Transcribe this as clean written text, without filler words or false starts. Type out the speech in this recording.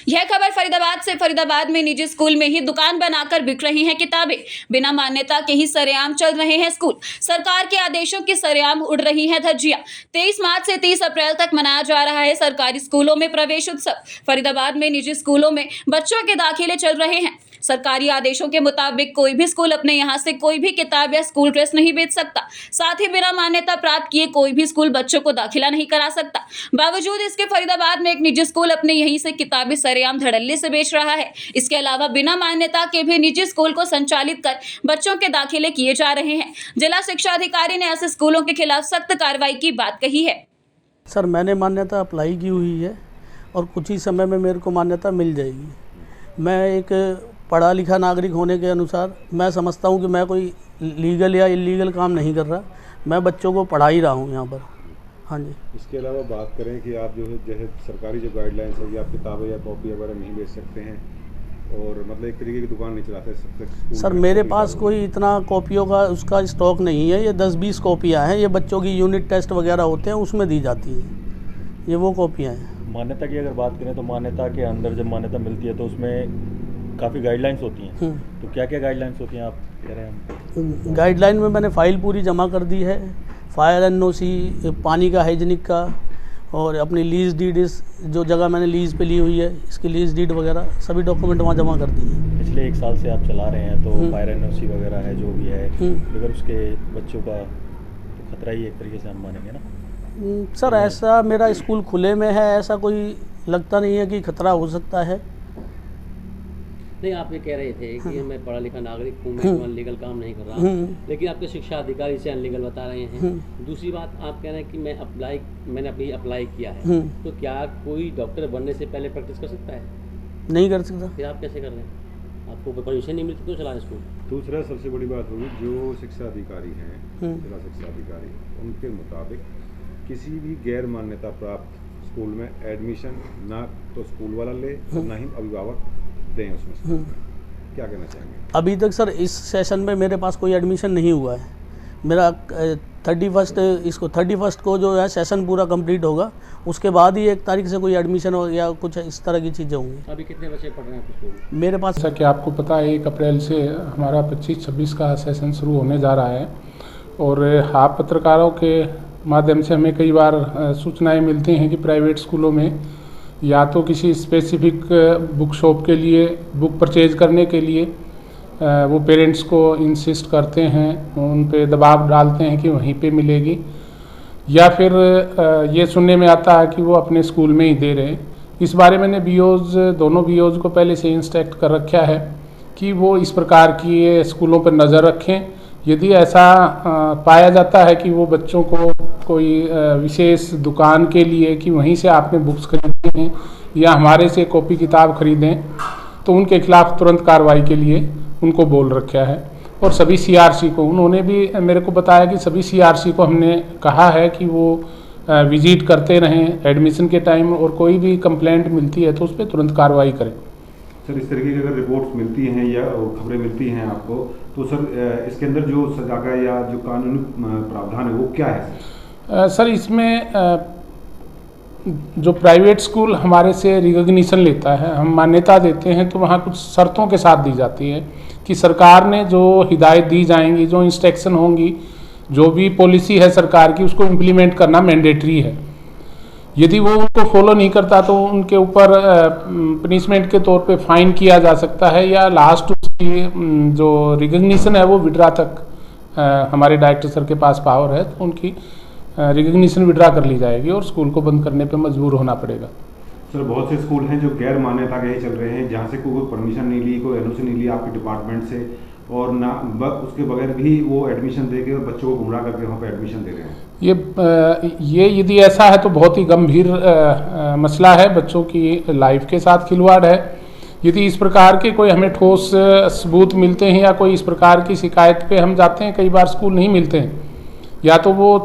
यह खबर फरीदाबाद से। फरीदाबाद में निजी स्कूल में ही दुकान बनाकर बिक रही हैं किताबें। बिना मान्यता के ही सरेआम चल रहे हैं स्कूल। सरकार के आदेशों की सरेआम उड़ रही हैं धज्जियां। 23 मार्च से 30 अप्रैल तक मनाया जा रहा है सरकारी स्कूलों में प्रवेश उत्सव। फरीदाबाद में निजी स्कूलों में बच्चों के दाखिले चल रहे हैं। सरकारी आदेशों के मुताबिक कोई भी स्कूल अपने यहाँ से कोई भी किताब या स्कूल ड्रेस नहीं बेच सकता। साथ ही बिना मान्यता प्राप्त किए कोई भी स्कूल बच्चों को दाखिला नहीं करा सकता। बावजूद इसके फरीदाबाद में एक निजी स्कूल अपने यहीं से किताबें सरेआम धड़ल्ले से बेच रहा है। इसके अलावा बिना मान्यता के भी निजी स्कूल को संचालित कर बच्चों के दाखिले किए जा रहे हैं। जिला शिक्षा अधिकारी ने ऐसे स्कूलों के खिलाफ सख्त कार्रवाई की बात कही है। सर, मैंने मान्यता अप्लाई की हुई है और कुछ ही समय में मेरे को मान्यता मिल जाएगी। मैं एक पढ़ा लिखा नागरिक होने के अनुसार मैं समझता हूँ कि मैं कोई लीगल या इलीगल काम नहीं कर रहा। मैं बच्चों को पढ़ा ही रहा हूँ यहाँ पर। हाँ जी। इसके अलावा बात करें कि आप जो है जैसे सरकारी जो गाइडलाइंस है कि आप किताबें या कॉपी वगैरह नहीं बेच सकते हैं और मतलब एक तरीके की दुकान नहीं चलाते। सर, मेरे पास कोई इतना कॉपियों का उसका स्टॉक नहीं है। ये 10-20 कॉपियाँ हैं। ये बच्चों की यूनिट टेस्ट वगैरह होते हैं उसमें दी जाती हैं। ये वो कॉपियाँ हैं। मान्यता की अगर बात करें तो मान्यता के अंदर जब मान्यता मिलती है तो उसमें काफ़ी गाइडलाइंस होती हैं। तो क्या क्या गाइडलाइंस होती हैं आप कह रहे हैं? गाइडलाइन में मैंने फ़ाइल पूरी जमा कर दी है। फायर एनओसी, पानी का, हाइजीनिक का और अपनी लीज डीड, इस जो जगह मैंने लीज़ पे ली हुई है इसकी लीज डीड वगैरह सभी डॉक्यूमेंट वहाँ जमा कर दी है। पिछले 1 साल से आप चला रहे हैं तो फायर एनओसी वगैरह है जो भी है, अगर उसके बच्चों का तो खतरा ही एक तरीके से हम मानेंगे ना। सर, ऐसा मेरा स्कूल खुले में है, ऐसा कोई लगता नहीं है कि खतरा हो सकता है। नहीं, आप ये कह रहे थे कि मैं पढ़ा लिखा नागरिक हूँ, मैं अनलीगल काम नहीं कर रहा, लेकिन आपके शिक्षा अधिकारी से अनलीगल बता रहे हैं। दूसरी बात, आप कह रहे हैं कि मैंने अभी अप्लाई किया है, तो क्या कोई डॉक्टर बनने से पहले प्रैक्टिस कर सकता है? नहीं कर सकता। फिर आप कैसे कर रहे हैं? आपको परमिशन नहीं मिलती तो चला रहे स्कूल। दूसरा सबसे बड़ी बात होगी, जो शिक्षा अधिकारी हैं, जिला शिक्षा अधिकारी, उनके मुताबिक किसी भी गैर मान्यता प्राप्त स्कूल में एडमिशन ना तो स्कूल वाला ले और ना ही अभिभावक दें उसमें। क्या कहना चाहेंगे? अभी तक सर इस सेशन में मेरे पास कोई एडमिशन नहीं हुआ है। मेरा 31 को जो है सेशन पूरा कंप्लीट होगा, उसके बाद ही 1 तारीख से कोई एडमिशन हो या कुछ इस तरह की चीज़ें होंगी। अभी कितने बच्चे पढ़ रहे हैं स्कूल में? मेरे पास, जैसा कि आपको पता है, 1 अप्रैल से हमारा 25-26 का सेशन शुरू होने जा रहा है और आप पत्रकारों के माध्यम से हमें कई बार सूचनाएँ मिलती हैं कि प्राइवेट स्कूलों में या तो किसी स्पेसिफिक बुक शॉप के लिए बुक परचेज करने के लिए वो पेरेंट्स को इंसिस्ट करते हैं, उन पे दबाव डालते हैं कि वहीं पे मिलेगी, या फिर ये सुनने में आता है कि वो अपने स्कूल में ही दे रहे हैं। इस बारे में दोनों बीओज़ को पहले से इंस्ट्रक्ट कर रखा है कि वो इस प्रकार की स्कूलों पर नज़र रखें। यदि ऐसा पाया जाता है कि वो बच्चों को कोई विशेष दुकान के लिए कि वहीं से आपने बुक्स खरीदे हैं या हमारे से कॉपी किताब खरीदें, तो उनके खिलाफ तुरंत कार्रवाई के लिए उनको बोल रखा है। और सभी सीआरसी को, उन्होंने भी मेरे को बताया कि सभी सीआरसी को हमने कहा है कि वो विजिट करते रहें एडमिशन के टाइम, और कोई भी कंप्लेंट मिलती है तो उस पर तुरंत कार्रवाई करें। सर, इस तरीके की अगर रिपोर्ट्स मिलती हैं या खबरें मिलती हैं आपको, तो सर इसके अंदर जो सजा का या जो कानूनी प्रावधान है वो क्या है? सर, इसमें जो प्राइवेट स्कूल हमारे से रिकॉग्निशन लेता है, हम मान्यता देते हैं, तो वहाँ कुछ शर्तों के साथ दी जाती है कि सरकार ने जो हिदायत दी जाएंगी, जो इंस्ट्रक्शन होंगी, जो भी पॉलिसी है सरकार की, उसको इम्प्लीमेंट करना मैंडेटरी है। यदि वो उनको फॉलो नहीं करता तो उनके ऊपर पनिशमेंट के तौर पे फाइन किया जा सकता है, या लास्ट उसकी जो रिकॉग्निशन है वो विड्रा तक हमारे डायरेक्टर सर के पास पावर है, तो उनकी रिकॉग्निशन विड्रा कर ली जाएगी और स्कूल को बंद करने पे मजबूर होना पड़ेगा। सर, बहुत से स्कूल हैं जो गैर मान्यता के ही चल रहे हैं, जहाँ से कोई परमिशन नहीं ली, कोई एनओसी नहीं ली आपके डिपार्टमेंट से, और ना उसके बगैर भी वो एडमिशन दे के बच्चों को गुमराह करके वहाँ पर एडमिशन दे रहे हैं। ये यदि ऐसा है तो बहुत ही गंभीर मसला है, बच्चों की लाइफ के साथ खिलवाड़ है। यदि इस प्रकार के कोई हमें ठोस सबूत मिलते हैं या कोई इस प्रकार की शिकायत पे हम जाते हैं, कई बार स्कूल नहीं मिलते हैं, या तो वो